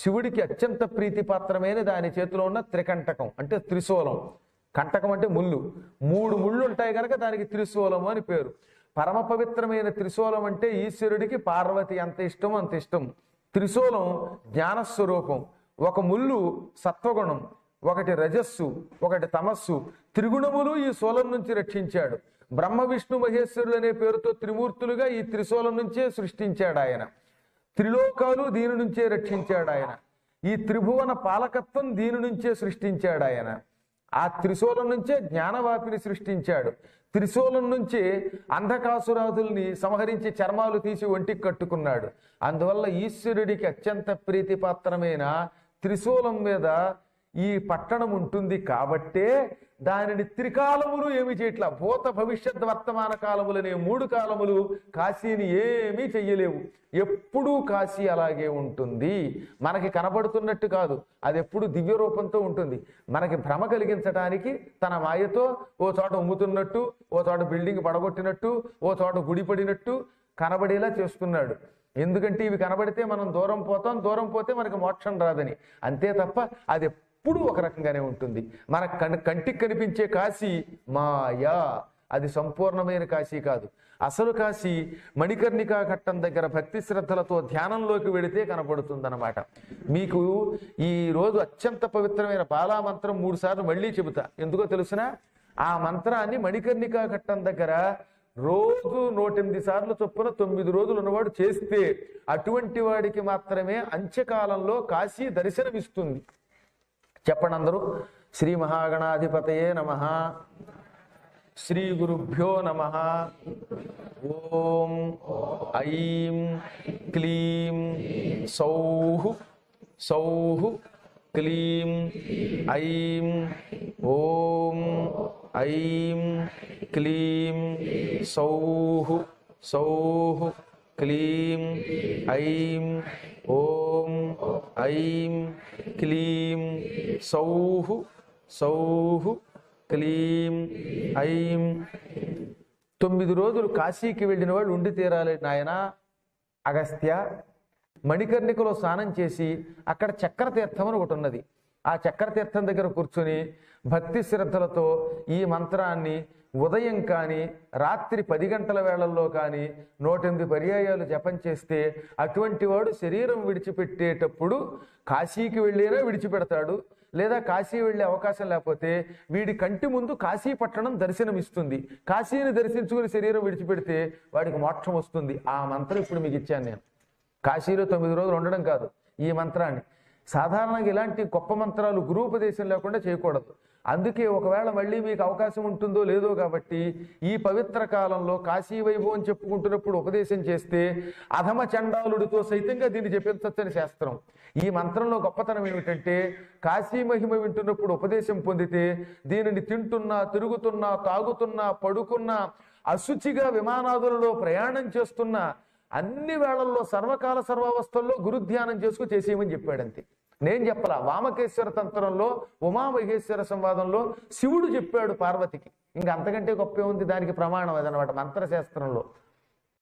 శివుడికి అత్యంత ప్రీతిపాత్రమైన దాని చేతిలో ఉన్న త్రికంటకం అంటే త్రిశూలం. కంటకం అంటే ముళ్ళు, 3 ముళ్ళు ఉంటాయి కనుక దానికి త్రిశూలం అని పేరు. పరమ పవిత్రమైన త్రిశూలం అంటే ఈశ్వరుడికి పార్వతి ఎంత ఇష్టం అంత ఇష్టం. త్రిశూలం జ్ఞానస్వరూపం. ఒక ముళ్ళు సత్వగుణం, ఒకటి రజస్సు, ఒకటి తమస్సు, త్రిగుణములు ఈ శూలం నుంచి రక్షించాడు. బ్రహ్మ విష్ణు మహేశ్వరులు అనే పేరుతో త్రిమూర్తులుగా ఈ త్రిశూలం నుంచే సృష్టించాడు ఆయన. త్రిలోకాలు దీని నుంచే రక్షించాడు ఆయన. ఈ త్రిభువన పాలకత్వం దీని నుంచే సృష్టించాడు ఆయన. ఆ త్రిశూలం నుంచే జ్ఞానవాపిని సృష్టించాడు. త్రిశూలం నుంచి అంధకాసురాదుల్ని సంహరించి చర్మాలు తీసి ఒంటికి కట్టుకున్నాడు. అందువల్ల ఈశ్వరుడికి అత్యంత ప్రీతిపాత్రమైన త్రిశూలం మీద ఈ పట్టణం ఉంటుంది కాబట్టే దానిని త్రికాలములు ఏమి చేయట్లా. భూత భవిష్యత్ వర్తమాన కాలములనే 3 కాలములు కాశీని ఏమీ చెయ్యలేవు. ఎప్పుడూ కాశీ అలాగే ఉంటుంది. మనకి కనబడుతున్నట్టు కాదు, అది ఎప్పుడు దివ్య రూపంతో ఉంటుంది. మనకి భ్రమ కలిగించడానికి తన మాయతో ఓ చోట ఉమ్ముతున్నట్టు, ఓ చోట బిల్డింగ్ పడగొట్టినట్టు, ఓ చోట గుడి పడినట్టు కనబడేలా చేస్తున్నాడు. ఎందుకంటే ఇవి కనబడితే మనం దూరం పోతాం, దూరం పోతే మనకి మోక్షం రాదని. అంతే తప్ప అది ఎప్పుడు ఒక రకంగానే ఉంటుంది. మన కంటికి కనిపించే కాశీ మాయా, అది సంపూర్ణమైన కాశీ కాదు. అసలు కాశీ మణికర్ణికా ఘట్టం దగ్గర భక్తి శ్రద్ధలతో ధ్యానంలోకి వెళితే కనపడుతుందన్నమాట. మీకు ఈ రోజు అత్యంత పవిత్రమైన బాలామంత్రం 3 సార్లు మళ్ళీ చెబుతా. ఎందుకో తెలుసునా? ఆ మంత్రాన్ని మణికర్ణికా ఘట్టం దగ్గర రోజు 108 సార్లు చొప్పున 9 రోజులు ఉన్నవాడు చేస్తే అటువంటి వాడికి మాత్రమే అంత్యకాలంలో కాశీ దర్శనమిస్తుంది. చెప్పండి అందరూ. శ్రీ మహాగణాధిపతయే నమః. శ్రీ గురుభ్యో నమః. ఓం ఐం క్లీం సౌః సౌః క్లీం ఐం. ఓం ఐం క్లీం సౌః సౌః క్లీం ఐం. ఓం ఐం క్లీం సౌః సౌః క్లీం ఐం. 9 రోజులు కాశీకి వెళ్ళిన వాళ్ళు ఉండి తీరాలి నాయన. అగస్త్య మణికర్ణికలో స్నానం చేసి అక్కడ చక్రతీర్థం అని ఒకటి ఉన్నది. ఆ చక్రతీర్థం దగ్గర కూర్చుని భక్తి శ్రద్ధలతో ఈ మంత్రాన్ని ఉదయం కానీ రాత్రి 10 గంటల వేళల్లో కానీ 108 పర్యాయాలు జపం చేస్తే అటువంటి వాడు శరీరం విడిచిపెట్టేటప్పుడు కాశీకి వెళ్ళేనా విడిచిపెడతాడు. లేదా కాశీ వెళ్ళే అవకాశం లేకపోతే వీడి కంటి ముందు కాశీ పట్టణం దర్శనమిస్తుంది. కాశీని దర్శించుకుని శరీరం విడిచిపెడితే వాడికి మోక్షం వస్తుంది. ఆ మంత్రం ఇప్పుడు మీకు ఇచ్చాను నేను. కాశీలో 9 రోజులు ఉండడం కాదు, ఈ మంత్రాన్ని. సాధారణంగా ఇలాంటి గొప్ప మంత్రాలు గురూపదేశం లేకుండా చేయకూడదు. అందుకే ఒకవేళ మళ్ళీ మీకు అవకాశం ఉంటుందో లేదో కాబట్టి ఈ పవిత్ర కాలంలో కాశీ వైభవం చెప్పుకుంటున్నప్పుడు ఉపదేశం చేస్తే అధమ చండాలుడితో సైతంగా దీన్ని చెప్పించచ్చని శాస్త్రం. ఈ మంత్రంలో గొప్పతనం ఏమిటంటే కాశీ మహిమ వింటున్నప్పుడు ఉపదేశం పొందితే దీనిని తింటున్నా, తిరుగుతున్నా, తాగుతున్నా, పడుకున్నా, అశుచిగా విమానాదులలో ప్రయాణం చేస్తున్నా అన్ని వేళల్లో సర్వకాల సర్వావస్థల్లో గురుధ్యానం చేసుకు చేసేయమని చెప్పాడంతే. నేను చెప్పలా. వామకేశ్వర తంత్రంలో ఉమామహేశ్వర సంవాదంలో శివుడు చెప్పాడు పార్వతికి. ఇంకా అంతకంటే గొప్పే ఉంది, దానికి ప్రమాణం అదనమాట మంత్రశాస్త్రంలో.